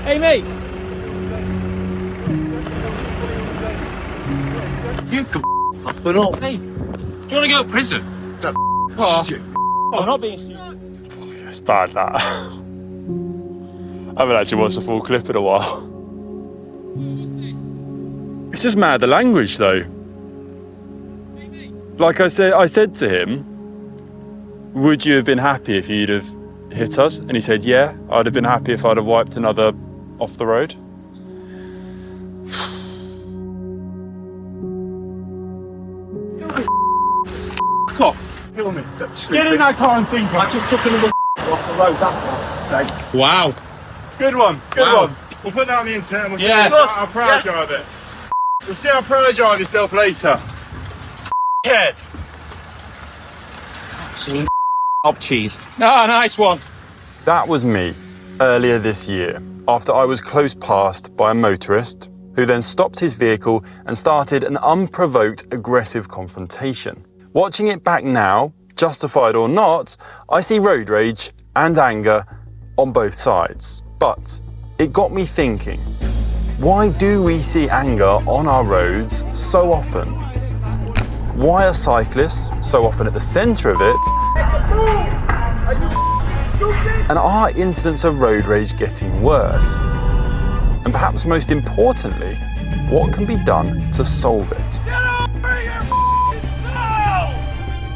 Hey, mate. You can off and up. Hey, do you want to go to prison? That shit. I'm not being stupid. It's bad, that. I haven't actually watched the full clip in a while. It's just mad, the language, though. Like I said to him, would you have been happy if you'd have hit us? And he said, yeah, I'd have been happy if I'd have wiped another off the road. Stop. Kill me. Get in that car and think. I just took another off the road after. Wow. Good one, good one. We'll put that on the internet and we'll see how proud you are of it. We'll see how proud you are of yourself later. Head. Up cheese. Ah, nice one. That was me earlier this year, after I was close passed by a motorist who then stopped his vehicle and started an unprovoked aggressive confrontation. Watching it back now, justified or not, I see road rage and anger on both sides. But it got me thinking, why do we see anger on our roads so often? Why are cyclists so often at the centre of it? And are incidents of road rage getting worse? And perhaps most importantly, what can be done to solve it?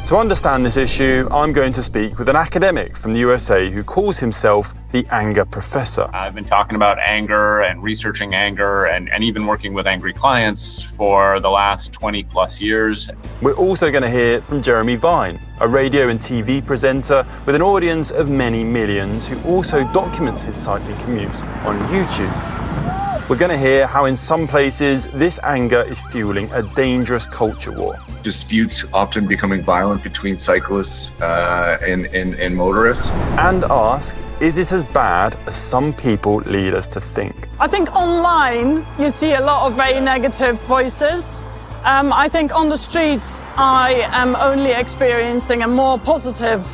To understand this issue, I'm going to speak with an academic from the USA who calls himself the anger professor. I've been talking about anger and researching anger and even working with angry clients for the last 20 plus years. We're also going to hear from Jeremy Vine, a radio and TV presenter with an audience of many millions who also documents his cycling commutes on YouTube. We're going to hear how in some places this anger is fueling a dangerous culture war. Disputes often becoming violent between cyclists and motorists. And ask, is this as bad as some people lead us to think? I think online you see a lot of very negative voices. I think on the streets I am only experiencing a more positive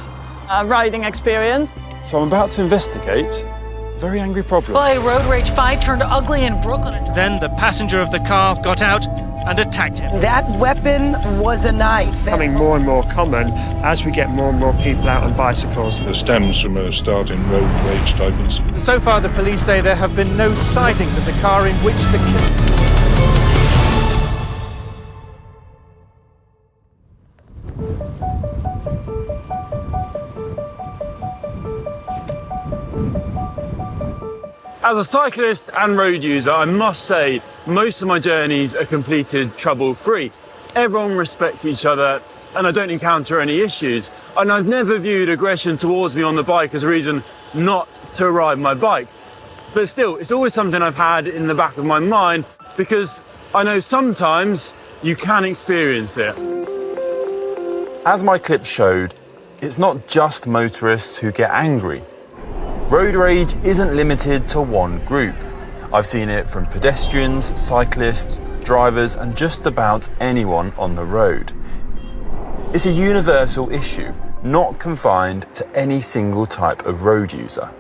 riding experience. So I'm about to investigate a very angry problem. Well, a road rage fight turned ugly in Brooklyn. Then the passenger of the car got out and attacked him. That weapon was a knife. Becoming more and more common as we get more and more people out on bicycles. It stems from a starting road rage type incident. So far, the police say there have been no sightings of the car in which the As a cyclist and road user, I must say most of my journeys are completed trouble-free. Everyone respects each other and I don't encounter any issues. And I've never viewed aggression towards me on the bike as a reason not to ride my bike. But still, it's always something I've had in the back of my mind because I know sometimes you can experience it. As my clip showed, it's not just motorists who get angry. Road rage isn't limited to one group. I've seen it from pedestrians, cyclists, drivers, and just about anyone on the road. It's a universal issue, not confined to any single type of road user.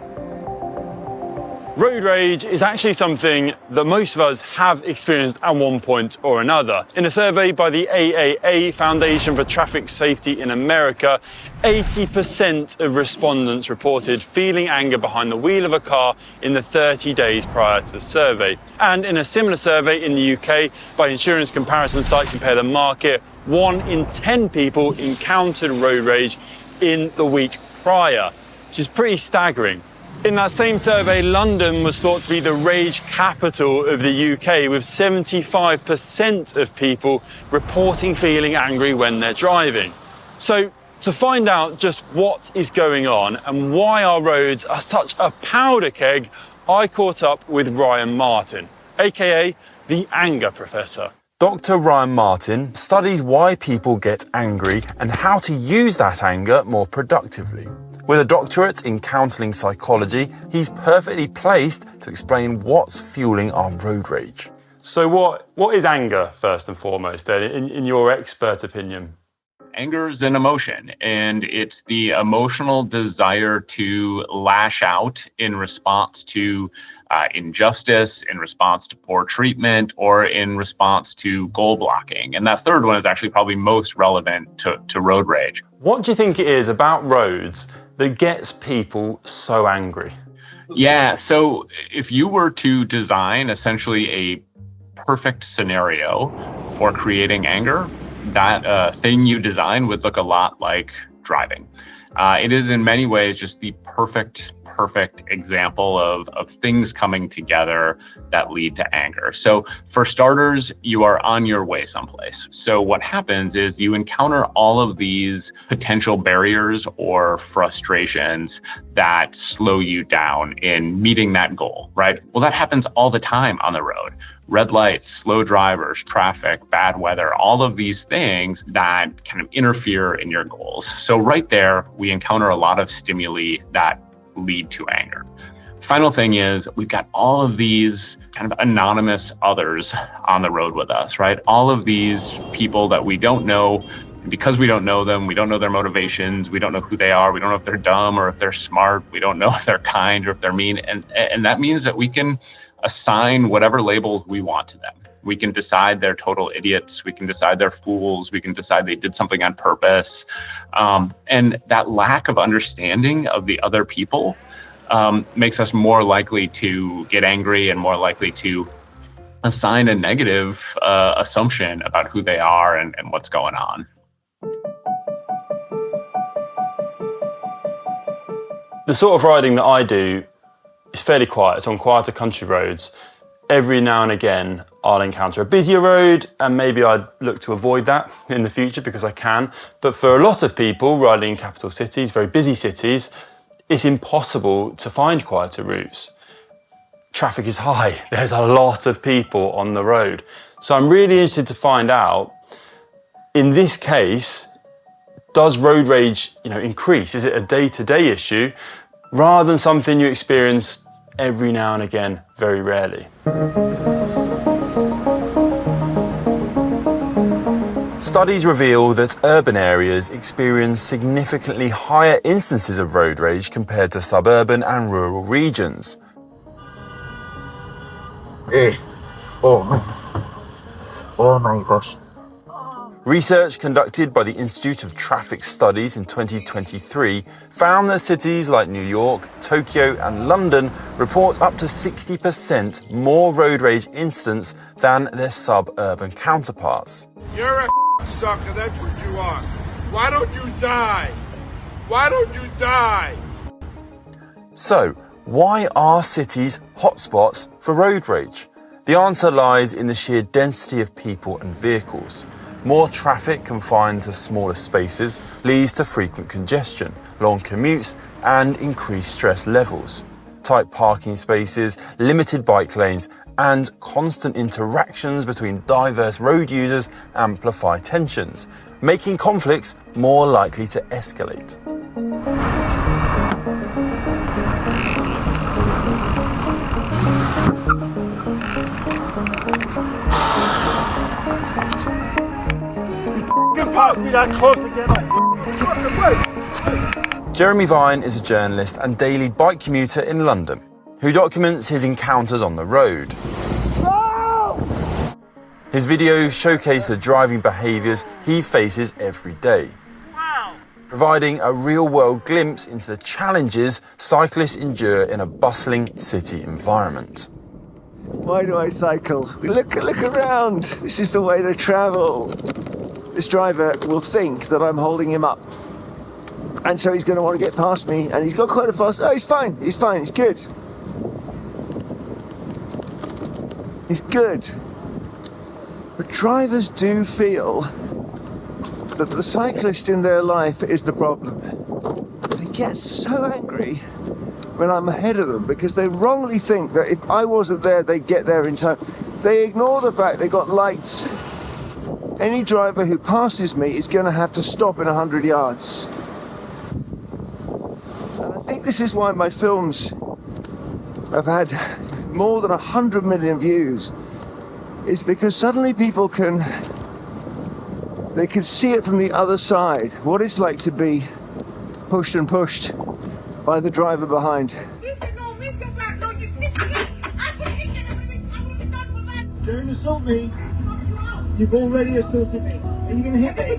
Road rage is actually something that most of us have experienced at one point or another. In a survey by the AAA, Foundation for Traffic Safety in America, 80% of respondents reported feeling anger behind the wheel of a car in the 30 days prior to the survey. And in a similar survey in the UK by insurance comparison site Compare the Market, 1 in 10 people encountered road rage in the week prior, which is pretty staggering. In that same survey, London was thought to be the rage capital of the UK, with 75% of people reporting feeling angry when they're driving. So, to find out just what is going on and why our roads are such a powder keg, I caught up with Ryan Martin, aka the Anger Professor. Dr. Ryan Martin studies why people get angry and how to use that anger more productively. With a doctorate in counselling psychology, he's perfectly placed to explain what's fueling our road rage. So what is anger, first and foremost, then, in your expert opinion? anger is an emotion, and it's the emotional desire to lash out in response to injustice, in response to poor treatment, or in response to goal blocking. And that third one is actually probably most relevant to road rage. What do you think it is about roads that gets people so angry? Yeah, so if you were to design essentially a perfect scenario for creating anger, that thing you design would look a lot like driving. It is in many ways just the perfect example of things coming together that lead to anger. So for starters, you are on your way someplace. So what happens is you encounter all of these potential barriers or frustrations that slow you down in meeting that goal, right? Well, that happens all the time on the road. Red lights, slow drivers, traffic, bad weather, all of these things that kind of interfere in your goals. So right there, we encounter a lot of stimuli that lead to anger. Final thing is we've got all of these kind of anonymous others on the road with us, right? All of these people that we don't know. And because we don't know them, we don't know their motivations, we don't know who they are, we don't know if they're dumb or if they're smart, we don't know if they're kind or if they're mean. And that means that we can assign whatever labels we want to them. We can decide they're total idiots. We can decide they're fools. We can decide they did something on purpose. And that lack of understanding of the other people makes us more likely to get angry and more likely to assign a negative assumption about who they are and what's going on. The sort of riding that I do is fairly quiet. It's on quieter country roads. Every now and again, I'll encounter a busier road, and maybe I'd look to avoid that in the future because I can. But for a lot of people riding in capital cities, very busy cities, it's impossible to find quieter routes. Traffic is high. There's a lot of people on the road. So I'm really interested to find out, in this case, does road rage, increase? Is it a day-to-day issue rather than something you experience every now and again, very rarely? Studies reveal that urban areas experience significantly higher instances of road rage compared to suburban and rural regions. Oh my gosh. Research conducted by the Institute of Traffic Studies in 2023 found that cities like New York, Tokyo and London report up to 60% more road rage incidents than their suburban counterparts. You're a sucker, that's what you are. Why don't you die? Why don't you die? So, why are cities hotspots for road rage? The answer lies in the sheer density of people and vehicles. More traffic confined to smaller spaces leads to frequent congestion, long commutes, and increased stress levels. Tight parking spaces, limited bike lanes, and constant interactions between diverse road users amplify tensions, making conflicts more likely to escalate. Jeremy Vine is a journalist and daily bike commuter in London who documents his encounters on the road. His videos showcase the driving behaviours he faces every day, providing a real-world glimpse into the challenges cyclists endure in a bustling city environment. Why do I cycle? Look around. This is the way to travel. This driver will think that I'm holding him up. And so he's going to want to get past me, and he's got quite a fast... Oh, he's fine, he's good. He's good. But drivers do feel that the cyclist in their life is the problem. They get so angry when I'm ahead of them because they wrongly think that if I wasn't there, they'd get there in time. They ignore the fact they got lights. Any driver who passes me is going to have to stop in 100 yards. And I think this is why my films have had more than 100 million views, is because suddenly people can they could see it from the other side, what it's like to be pushed and pushed by the driver behind. Don't assault me. You've already assaulted me. Are you going to hit me?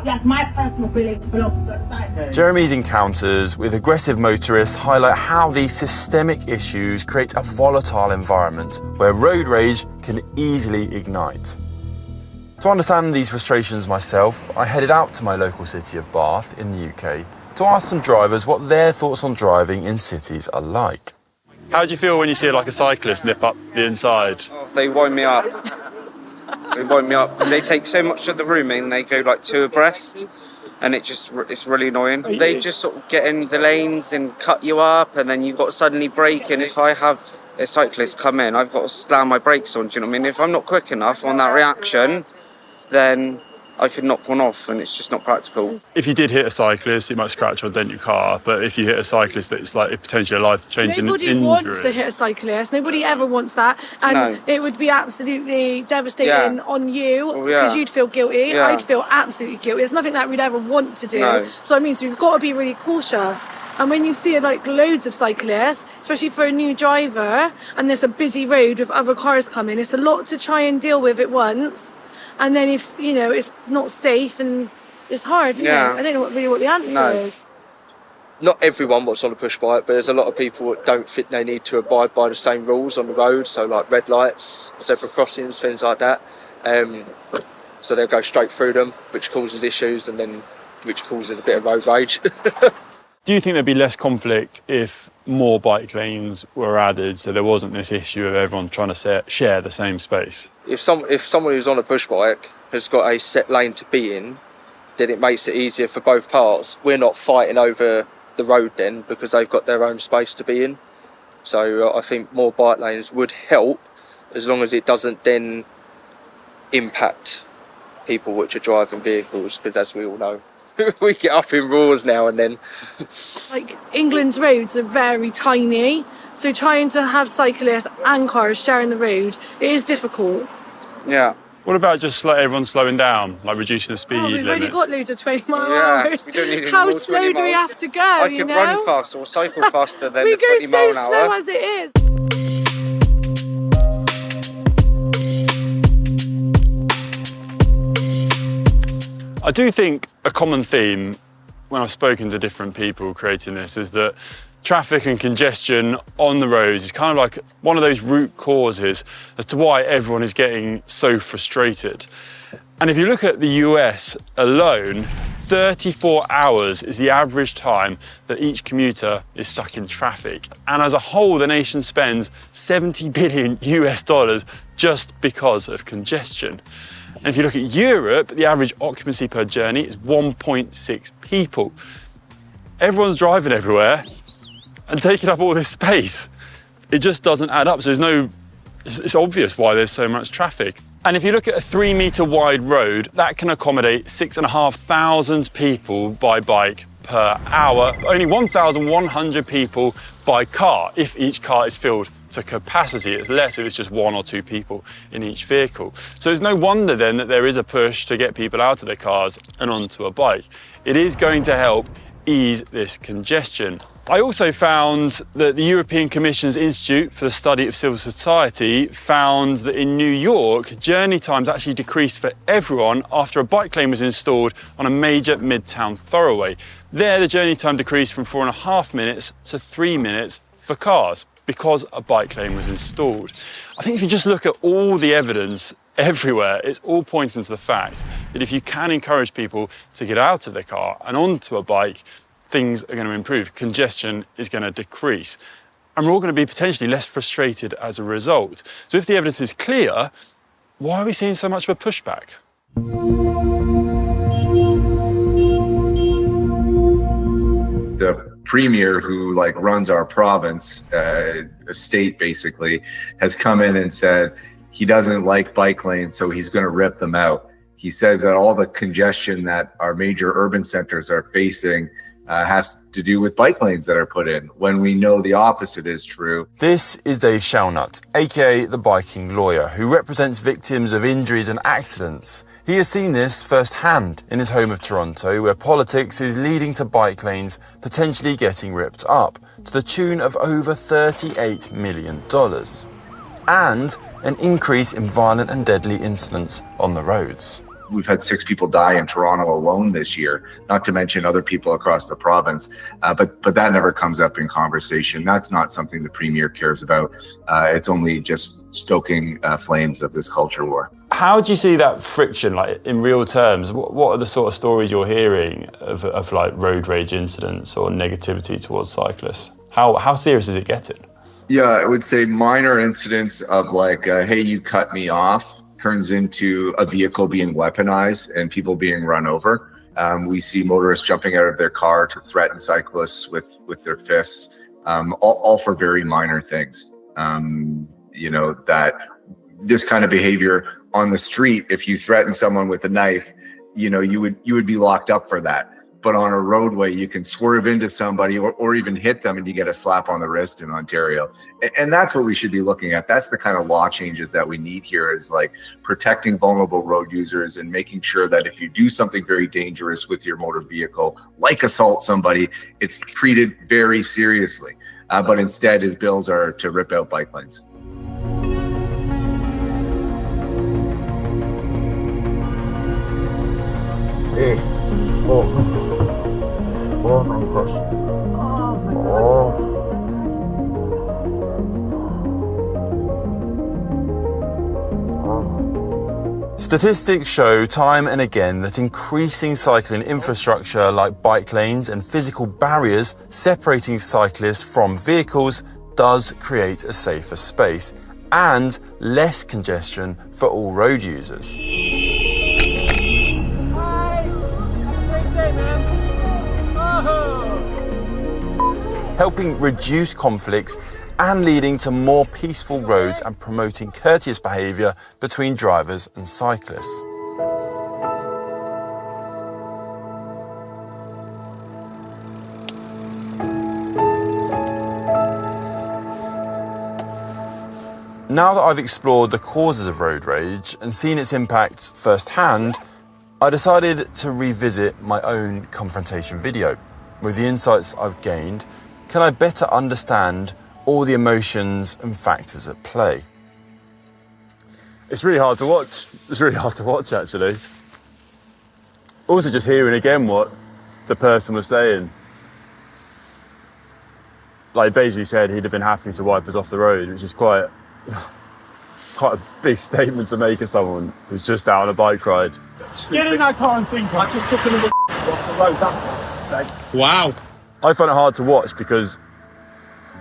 That's my personal feelings. Jeremy's encounters with aggressive motorists highlight how these systemic issues create a volatile environment where road rage can easily ignite. To understand these frustrations myself, I headed out to my local city of Bath in the UK to ask some drivers what their thoughts on driving in cities are like. How do you feel when you see like a cyclist nip up the inside? Oh, they wind me up. They wind me up because they take so much of the room in. They go like two abreast, and it's really annoying. They just sort of get in the lanes and cut you up, and then you've got to suddenly brake. And if I have a cyclist come in, I've got to slam my brakes on. Do you know what I mean? If I'm not quick enough on that reaction, then I could knock one off, and it's just not practical. If you did hit a cyclist, it might scratch or dent your car, but if you hit a cyclist, it's like potentially a life-changing injury. Nobody wants to hit a cyclist. Nobody ever wants that, and it would be absolutely devastating on you because you'd feel guilty. I'd feel absolutely guilty. It's nothing that we'd ever want to do. So I mean, so we've got to be really cautious. And when you see like loads of cyclists, especially for a new driver, and there's a busy road with other cars coming, it's a lot to try and deal with at once. And then if, you know, it's not safe and it's hard, isn't it? I don't know what the answer is. Not everyone wants on a push bike, but there's a lot of people that don't think they need to abide by the same rules on the road, so like red lights, zebra crossings, things like that. So they'll go straight through them, which causes issues, and then which causes a bit of road rage. Do you think there'd be less conflict if more bike lanes were added, so there wasn't this issue of everyone trying to share the same space? If someone who's on a push bike has got a set lane to be in, then it makes it easier for both parts. We're not fighting over the road then because they've got their own space to be in. So I think more bike lanes would help, as long as it doesn't then impact people which are driving vehicles, because as we all know, we get up in roars now and then. Like, England's roads are very tiny, so trying to have cyclists and cars sharing the road, it is difficult. Yeah. What about just like everyone slowing down, like reducing the speed limits? We've already got loads of 20 mile hours. We don't need any How more slow 20 do we miles. have to go, I could run faster or cycle faster than the 20 mile an hour. We go so slow as it is. I do think a common theme when I've spoken to different people creating this is that traffic and congestion on the roads is kind of like one of those root causes as to why everyone is getting so frustrated. And if you look at the US alone, 34 hours is the average time that each commuter is stuck in traffic. And as a whole, the nation spends $70 billion US just because of congestion. And if you look at Europe, the average occupancy per journey is 1.6 people. Everyone's driving everywhere and taking up all this space. It just doesn't add up. So it's obvious why there's so much traffic. And if you look at a 3-metre wide road, that can accommodate 6,500 people by bike per hour, only 1,100 people by car, if each car is filled to capacity. It's less if it's just 1 or 2 people in each vehicle. So it's no wonder then that there is a push to get people out of their cars and onto a bike. It is going to help ease this congestion. I also found that the European Commission's Institute for the Study of Civil Society found that in New York, journey times actually decreased for everyone after a bike lane was installed on a major midtown thoroughway. There, the journey time decreased from 4.5 minutes to 3 minutes for cars because a bike lane was installed. I think if you just look at all the evidence everywhere, it's all pointing to the fact that if you can encourage people to get out of their car and onto a bike, things are going to improve. Congestion is going to decrease. And we're all going to be potentially less frustrated as a result. So if the evidence is clear, why are we seeing so much of a pushback? The premier who runs our province, a state basically, has come in and said he doesn't like bike lanes, so he's going to rip them out. He says that all the congestion that our major urban centers are facing has to do with bike lanes that are put in when we know the opposite is true. This is Dave Shellnut, aka the biking lawyer, who represents victims of injuries and accidents. He has seen this firsthand in his home of Toronto, where politics is leading to bike lanes potentially getting ripped up to the tune of over $38 million, and an increase in violent and deadly incidents on the roads. We've had 6 people die in Toronto alone this year, not to mention other people across the province. But that never comes up in conversation. That's not something the Premier cares about. It's only just stoking flames of this culture war. How do you see that friction, like in real terms? What are the sort of stories you're hearing of like road rage incidents or negativity towards cyclists? How serious is it getting? Yeah, I would say minor incidents of like, hey, you cut me off, turns into a vehicle being weaponized and people being run over. We see motorists jumping out of their car to threaten cyclists with their fists, all for very minor things. That this kind of behavior on the street, if you threaten someone with a knife, you would be locked up for that. But on a roadway, you can swerve into somebody or even hit them and you get a slap on the wrist in Ontario. And that's what we should be looking at. That's the kind of law changes that we need here, is like protecting vulnerable road users and making sure that if you do something very dangerous with your motor vehicle, like assault somebody, it's treated very seriously. But instead, his bills are to rip out bike lanes. Hey. Oh my gosh. Statistics show time and again that increasing cycling infrastructure like bike lanes and physical barriers separating cyclists from vehicles does create a safer space and less congestion for all road users. Helping reduce conflicts and leading to more peaceful roads and promoting courteous behaviour between drivers and cyclists. Now that I've explored the causes of road rage and seen its impact firsthand, I decided to revisit my own confrontation video. With the insights I've gained, can I better understand all the emotions and factors at play? It's really hard to watch. It's really hard to watch, actually. Also, just hearing again what the person was saying. Like, basically said he'd have been happy to wipe us off the road, which is quite a big statement to make of someone who's just out on a bike ride. Get in that car and think, I just took another off the road after. Wow. I find it hard to watch because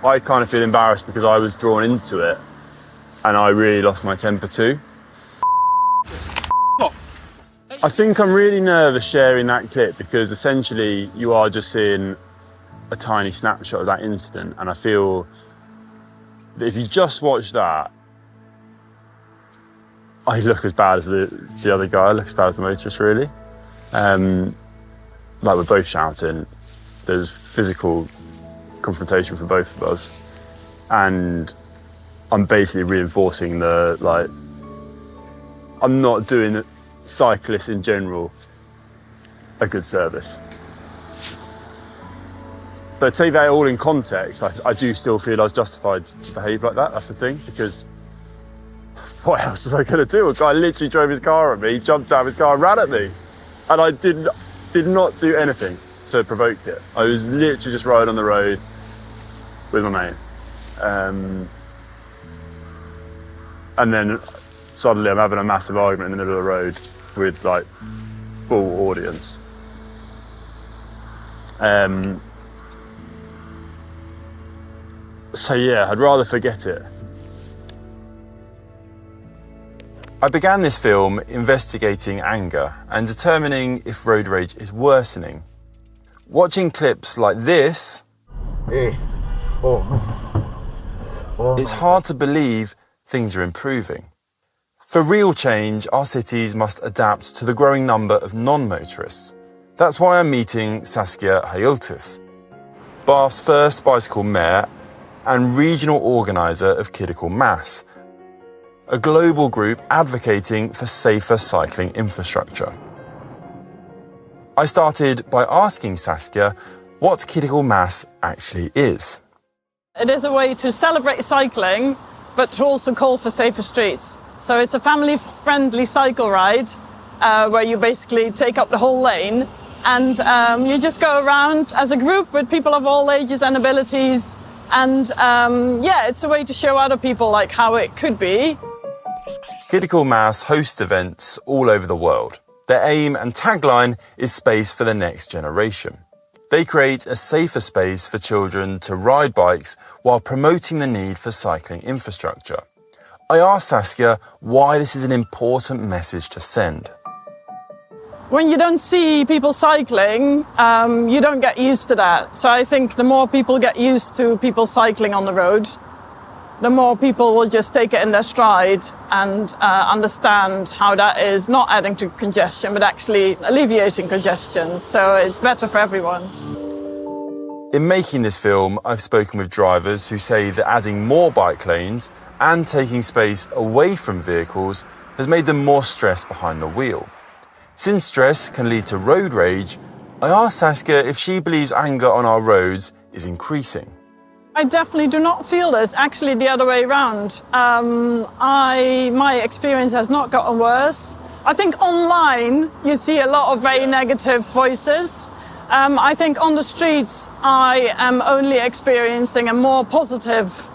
I kind of feel embarrassed because I was drawn into it and I really lost my temper too. I think I'm really nervous sharing that clip because essentially you are just seeing a tiny snapshot of that incident, and I feel that if you just watch that, I look as bad as the other guy, I look as bad as the motorist really. Like we're both shouting, there's physical confrontation for both of us, and I'm basically reinforcing I'm not doing cyclists in general a good service. But take that all in context, I do still feel I was justified to behave like that, that's the thing, because what else was I going to do? A guy literally drove his car at me, jumped out of his car and ran at me, and I did not do anything to provoke it. I was literally just riding on the road with my mate. And then suddenly I'm having a massive argument in the middle of the road with like full audience. So yeah, I'd rather forget it. I began this film investigating anger and determining if road rage is worsening. Watching clips like this, it's hard to believe things are improving. For real change, our cities must adapt to the growing number of non-motorists. That's why I'm meeting Saskia Heijltjes, Bath's first bicycle mayor and regional organiser of Kidical Mass, a global group advocating for safer cycling infrastructure. I started by asking Saskia what Kidical Mass actually is. It is a way to celebrate cycling, but to also call for safer streets. So it's a family-friendly cycle ride where you basically take up the whole lane and you just go around as a group with people of all ages and abilities. And yeah, it's a way to show other people like how it could be. Kidical Mass hosts events all over the world. Their aim and tagline is space for the next generation. They create a safer space for children to ride bikes while promoting the need for cycling infrastructure. I asked Saskia why this is an important message to send. When you don't see people cycling, you don't get used to that. So I think the more people get used to people cycling on the road, the more people will just take it in their stride and understand how that is not adding to congestion, but actually alleviating congestion. So it's better for everyone. In making this film, I've spoken with drivers who say that adding more bike lanes and taking space away from vehicles has made them more stressed behind the wheel. Since stress can lead to road rage, I asked Saskia if she believes anger on our roads is increasing. I definitely do not feel this, actually the other way around. My experience has not gotten worse. I think online you see a lot of very negative voices. I think on the streets I am only experiencing a more positive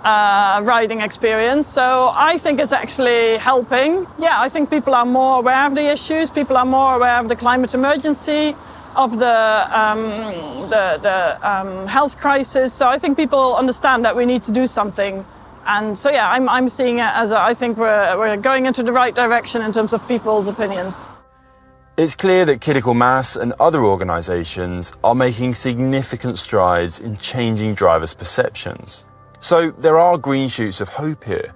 riding experience, so I think it's actually helping. Yeah, I think people are more aware of the issues, people are more aware of the climate emergency, of the health crisis. So I think people understand that we need to do something. And so yeah, I'm seeing it as I think we're going into the right direction in terms of people's opinions. It's clear that Kidical Mass and other organisations are making significant strides in changing drivers' perceptions. So there are green shoots of hope here.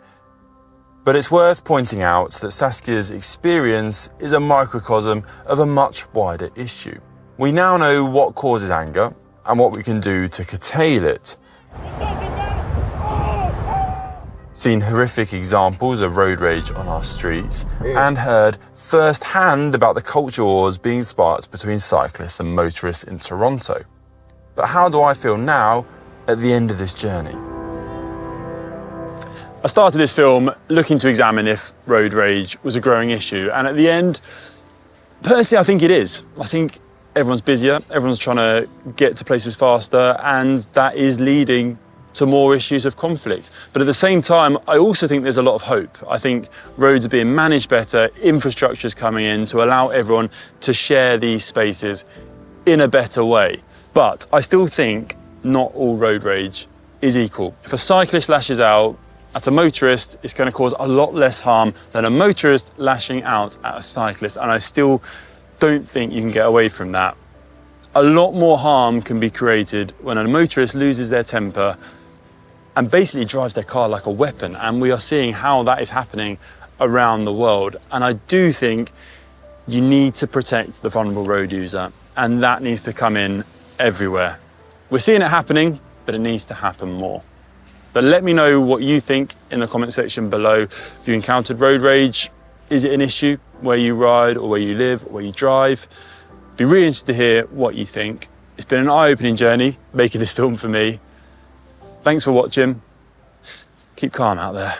But it's worth pointing out that Saskia's experience is a microcosm of a much wider issue. We now know what causes anger and what we can do to curtail it. Seen horrific examples of road rage on our streets and heard firsthand about the culture wars being sparked between cyclists and motorists in Toronto. But how do I feel now at the end of this journey? I started this film looking to examine if road rage was a growing issue, and at the end, personally I think it is. I think everyone's busier, everyone's trying to get to places faster, and that is leading to more issues of conflict. But at the same time, I also think there's a lot of hope. I think roads are being managed better, infrastructure is coming in to allow everyone to share these spaces in a better way. But I still think not all road rage is equal. If a cyclist lashes out at a motorist, it's going to cause a lot less harm than a motorist lashing out at a cyclist, and I still don't think you can get away from that. A lot more harm can be created when a motorist loses their temper and basically drives their car like a weapon, and we are seeing how that is happening around the world. And I do think you need to protect the vulnerable road user, and that needs to come in everywhere. We're seeing it happening, but it needs to happen more. But let me know what you think in the comment section below. If you encountered road rage, is it an issue where you ride or where you live or where you drive? Be really interested to hear what you think. It's been an eye-opening journey making this film for me. Thanks for watching. Keep calm out there.